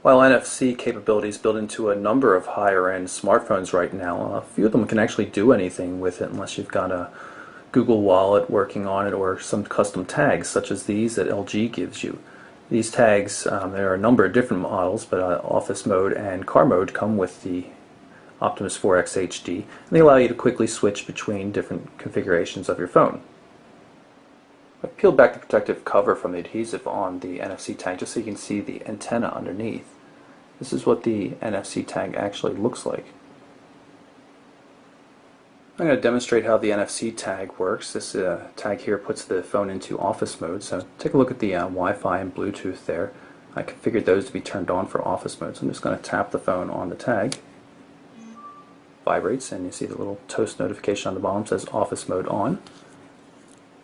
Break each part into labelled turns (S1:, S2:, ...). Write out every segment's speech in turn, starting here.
S1: While NFC capability is built into a number of higher-end smartphones right now, a few of them can actually do anything with it unless you've got a Google Wallet working on it or some custom tags such as these that LG gives you. These tags, there are a number of different models, but Office Mode and Car Mode come with the Optimus 4X HD, and they allow you to quickly switch between different configurations of your phone. I've peeled back the protective cover from the adhesive on the NFC tag just so you can see the antenna underneath. This is what the NFC tag actually looks like. I'm going to demonstrate how the NFC tag works. This tag here puts the phone into office mode, so take a look at the Wi-Fi and Bluetooth there. I configured those to be turned on for office mode, so I'm just going to tap the phone on the tag. Vibrates, and you see the little toast notification on the bottom says office mode on.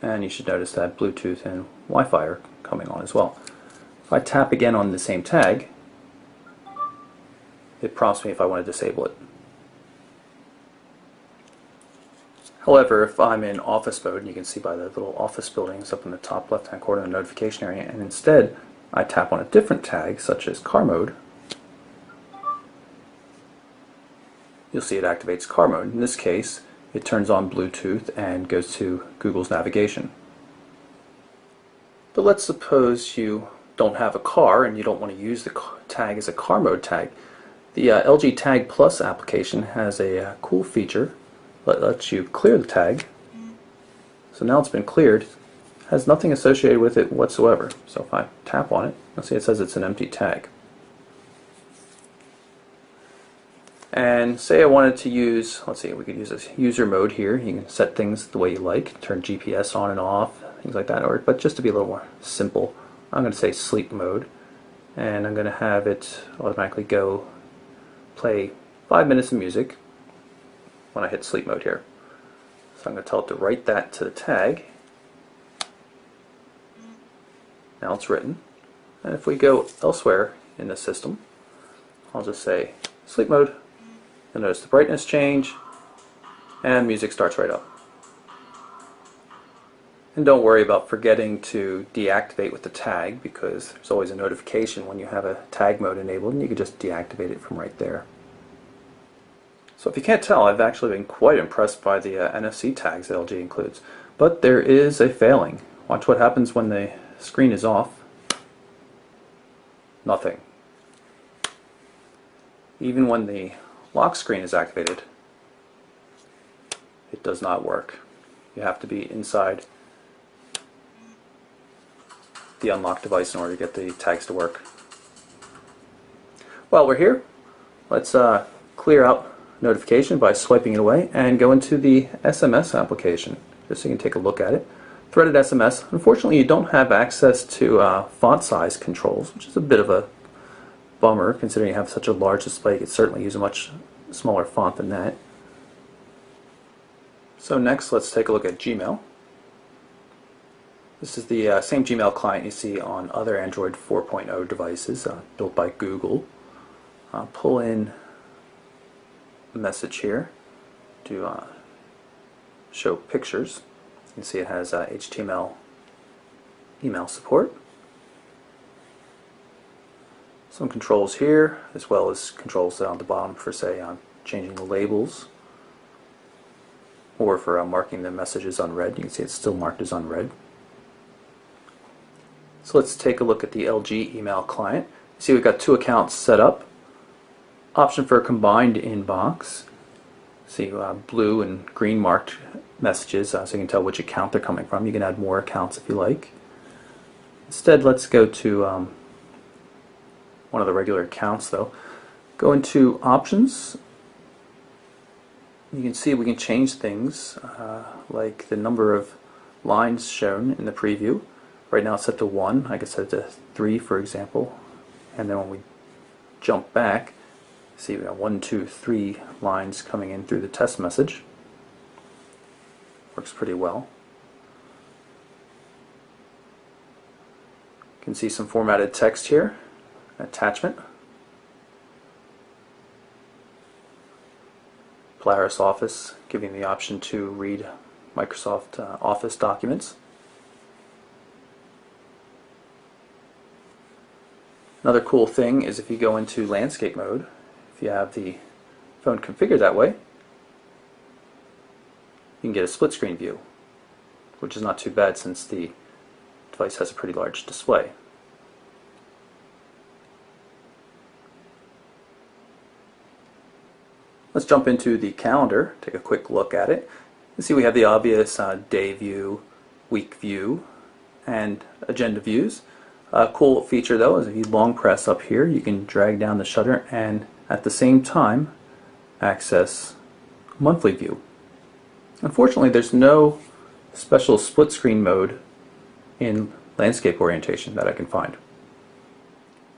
S1: And you should notice that Bluetooth and Wi-Fi are coming on as well. If I tap again on the same tag, it prompts me if I want to disable it. However, if I'm in office mode, and you can see by the little office buildings up in the top left-hand corner of the notification area, and instead I tap on a different tag, such as car mode, you'll see it activates car mode. In this case, it turns on Bluetooth and goes to Google's navigation. But let's suppose you don't have a car and you don't want to use the tag as a car mode tag. The LG Tag Plus application has a cool feature that lets you clear the tag. So now it's been cleared, has nothing associated with it whatsoever. So if I tap on it, you'll see it says it's an empty tag. And say I wanted to use, let's see, we could use this user mode here. You can set things the way you like, turn GPS on and off, things like that. But just to be a little more simple, I'm going to say sleep mode, and I'm going to have it automatically go play 5 minutes of music when I hit sleep mode here. So I'm going to tell it to write that to the tag. Now it's written. And if we go elsewhere in the system, I'll just say sleep mode. You'll notice the brightness change, and music starts right up. And don't worry about forgetting to deactivate with the tag, because there's always a notification when you have a tag mode enabled, and you can just deactivate it from right there. So if you can't tell, I've actually been quite impressed by the NFC tags that LG includes. But there is a failing. Watch what happens when the screen is off. Nothing. Even when the lock screen is activated, it does not work. You have to be inside the unlocked device in order to get the tags to work. While we're here, let's clear out notification by swiping it away and go into the SMS application just so you can take a look at it. Threaded SMS. Unfortunately, you don't have access to font size controls, which is a bit of a bummer considering you have such a large display. You could certainly use a much smaller font than that. So next, let's take a look at Gmail. This is the same Gmail client you see on other Android 4.0 devices built by Google. Pull in a message here to show pictures. You can see it has HTML email support. Some controls here, as well as controls down at the bottom for, say, changing the labels, or for marking the messages unread. You can see it's still marked as unread. So let's take a look at the LG email client. You see we've got two accounts set up. Option for a combined inbox. See blue and green marked messages, so you can tell which account they're coming from. You can add more accounts if you like. Instead, let's go to one of the regular accounts though. Go into options. You can see we can change things like the number of lines shown in the preview. Right now it's set to 1. I could set it to 3 for example. And then when we jump back, see we got 1, 2, 3 lines coming in through the test message. Works pretty well. You can see some formatted text here. Attachment. Polaris Office, giving the option to read Microsoft Office documents. Another cool thing is if you go into landscape mode, if you have the phone configured that way, you can get a split screen view, which is not too bad since the device has a pretty large display. Let's jump into the calendar, take a quick look at it. You see we have the obvious day view, week view, and agenda views. A cool feature though is if you long press up here, you can drag down the shutter and at the same time access monthly view. Unfortunately, there's no special split screen mode in landscape orientation that I can find.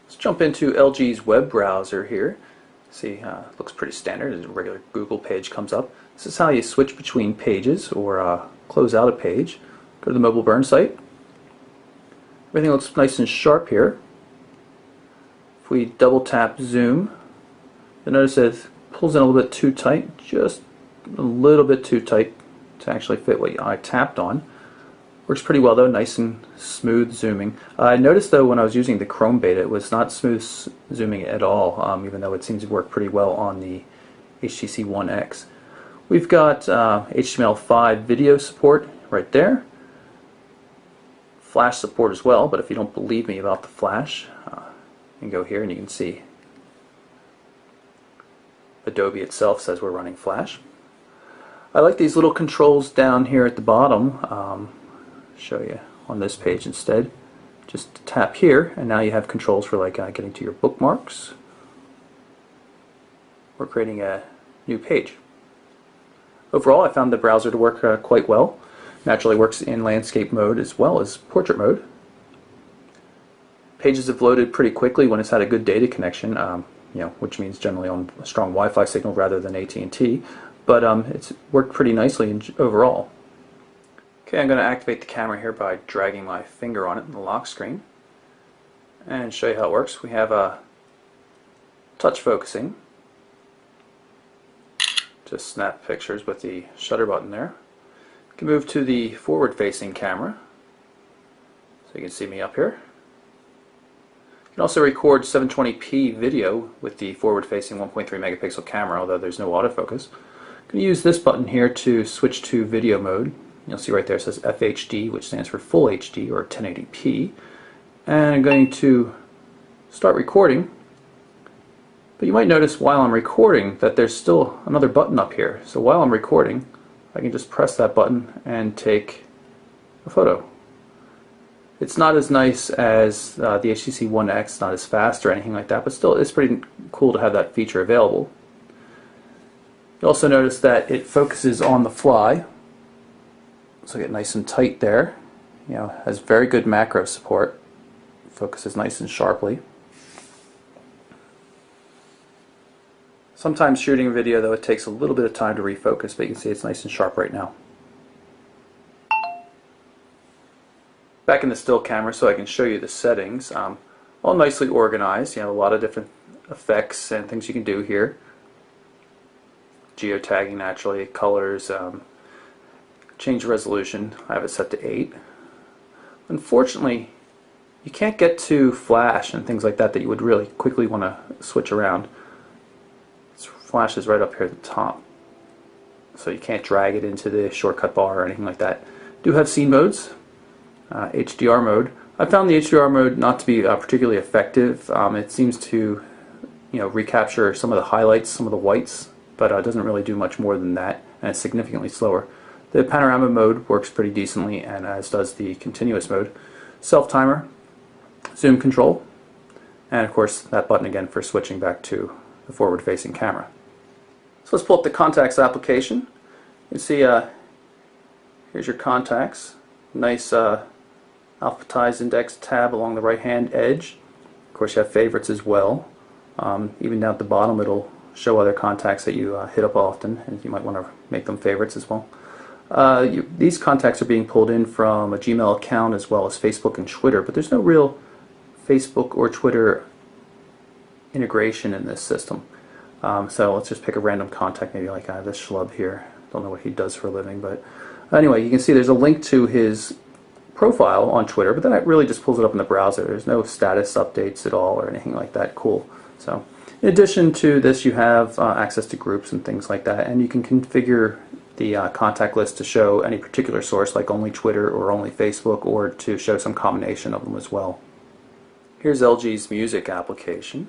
S1: Let's jump into LG's web browser here. See, looks pretty standard. A regular Google page comes up. This is how you switch between pages or close out a page. Go to the mobile burn site. Everything looks nice and sharp here. If we double tap zoom, you'll notice that it pulls in a little bit too tight, just a little bit too tight to actually fit what I tapped on. Works pretty well though, nice and smooth zooming. I noticed though when I was using the Chrome beta it was not smooth zooming at all, even though it seems to work pretty well on the HTC One X. We've got HTML5 video support right there. Flash support as well, but if you don't believe me about the flash, you can go here and you can see Adobe itself says we're running flash. I like these little controls down here at the bottom. Show you on this page instead. Just tap here and now you have controls for like getting to your bookmarks or creating a new page. Overall, I found the browser to work quite well. Naturally works in landscape mode as well as portrait mode. Pages have loaded pretty quickly when it's had a good data connection, which means generally on a strong Wi-Fi signal rather than AT&T, but it's worked pretty nicely overall. Okay, I'm going to activate the camera here by dragging my finger on it in the lock screen and show you how it works. We have touch focusing to snap pictures with the shutter button there. You can move to the forward-facing camera, so you can see me up here. You can also record 720p video with the forward-facing 1.3 megapixel camera, although there's no autofocus. You can use this button here to switch to video mode. You'll see right there it says FHD, which stands for Full HD or 1080p. And I'm going to start recording. But you might notice while I'm recording that there's still another button up here. So while I'm recording, I can just press that button and take a photo. It's not as nice as the HTC One X, not as fast or anything like that, but still it's pretty cool to have that feature available. You also notice that it focuses on the fly. So get nice and tight there. Has very good macro support. Focuses nice and sharply. Sometimes shooting a video though it takes a little bit of time to refocus, but you can see it's nice and sharp right now. Back in the still camera so I can show you the settings. All nicely organized. A lot of different effects and things you can do here. Geotagging naturally, colors, change resolution. I have it set to 8. Unfortunately, you can't get to flash and things like that you would really quickly want to switch around. Flash is right up here at the top, so you can't drag it into the shortcut bar or anything like that. Do have scene modes, HDR mode. I found the HDR mode not to be particularly effective. It seems to recapture some of the highlights, some of the whites, but it doesn't really do much more than that, and it's significantly slower. The panorama mode works pretty decently, and as does the continuous mode. Self-timer, zoom control, and of course that button again for switching back to the forward-facing camera. So let's pull up the contacts application. You can see here's your contacts. Nice alphabetized index tab along the right hand edge. Of course you have favorites as well. Even down at the bottom it'll show other contacts that you hit up often, and you might want to make them favorites as well. These contacts are being pulled in from a Gmail account as well as Facebook and Twitter, but there's no real Facebook or Twitter integration in this system. So let's just pick a random contact, maybe like this schlub here. Don't know what he does for a living, but anyway, you can see there's a link to his profile on Twitter, but then it really just pulls it up in the browser. There's no status updates at all or anything like that. Cool. So in addition to this, you have access to groups and things like that, and you can configure the contact list to show any particular source, like only Twitter or only Facebook, or to show some combination of them as well. Here's LG's music application.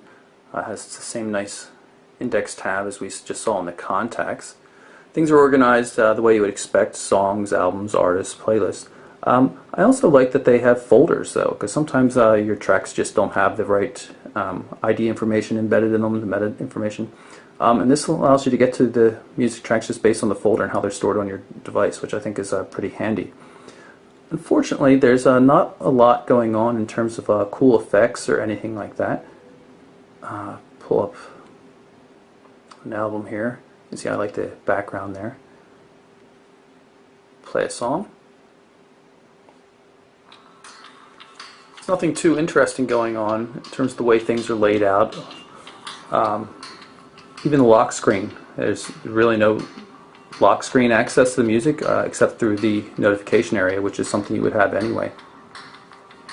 S1: It has the same nice index tab as we just saw in the contacts. Things are organized the way you would expect: songs, albums, artists, playlists. I also like that they have folders, though, because sometimes your tracks just don't have the right ID information embedded in them, the meta information. And this allows you to get to the music tracks just based on the folder and how they're stored on your device, which I think is pretty handy. Unfortunately, there's not a lot going on in terms of cool effects or anything like that. Pull up an album here. You can see I like the background there. Play a song. There's nothing too interesting going on in terms of the way things are laid out. Even the lock screen, there's really no lock screen access to the music except through the notification area, which is something you would have anyway.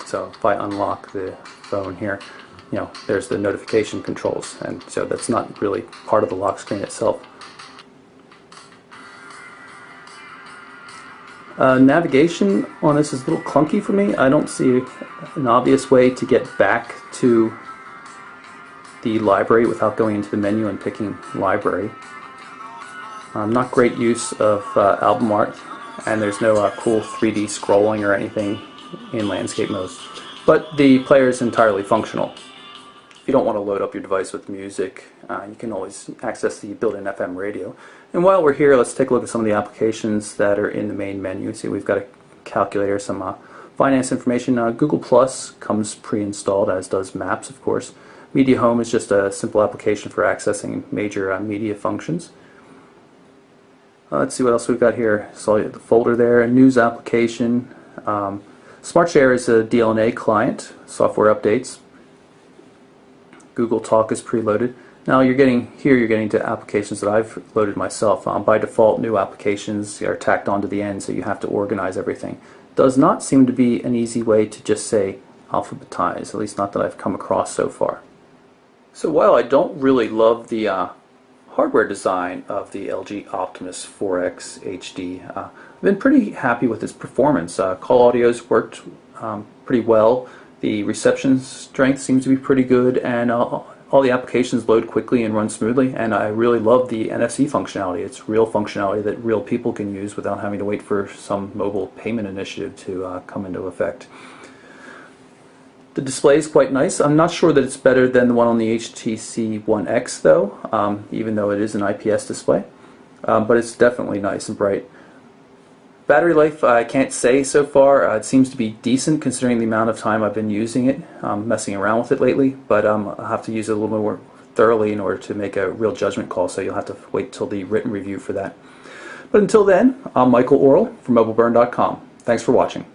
S1: So if I unlock the phone here, there's the notification controls, and so that's not really part of the lock screen itself. Navigation on this is a little clunky for me. I don't see an obvious way to get back to the library without going into the menu and picking library. Not great use of album art, and there's no cool 3D scrolling or anything in landscape mode. But the player is entirely functional. If you don't want to load up your device with music, you can always access the built-in FM radio. And while we're here, let's take a look at some of the applications that are in the main menu. See, we've got a calculator, some finance information. Google Plus comes pre-installed, as does Maps, of course. Media Home is just a simple application for accessing major media functions. Let's see what else we've got here. So the folder there, a news application. SmartShare is a DLNA client, software updates. Google Talk is preloaded. Now you're getting to applications that I've loaded myself. By default, new applications are tacked onto the end, so you have to organize everything. Does not seem to be an easy way to just say alphabetize, at least not that I've come across so far. So while I don't really love the hardware design of the LG Optimus 4X HD, I've been pretty happy with its performance. Call audio's worked pretty well. The reception strength seems to be pretty good, and all the applications load quickly and run smoothly, and I really love the NFC functionality. It's real functionality that real people can use without having to wait for some mobile payment initiative to come into effect. The display is quite nice. I'm not sure that it's better than the one on the HTC One X, though, even though it is an IPS display, but it's definitely nice and bright. Battery life, I can't say so far. It seems to be decent considering the amount of time I've been using it, messing around with it lately, but I'll have to use it a little more thoroughly in order to make a real judgment call, so you'll have to wait till the written review for that. But until then, I'm Michael Orrell from MobileBurn.com. Thanks for watching.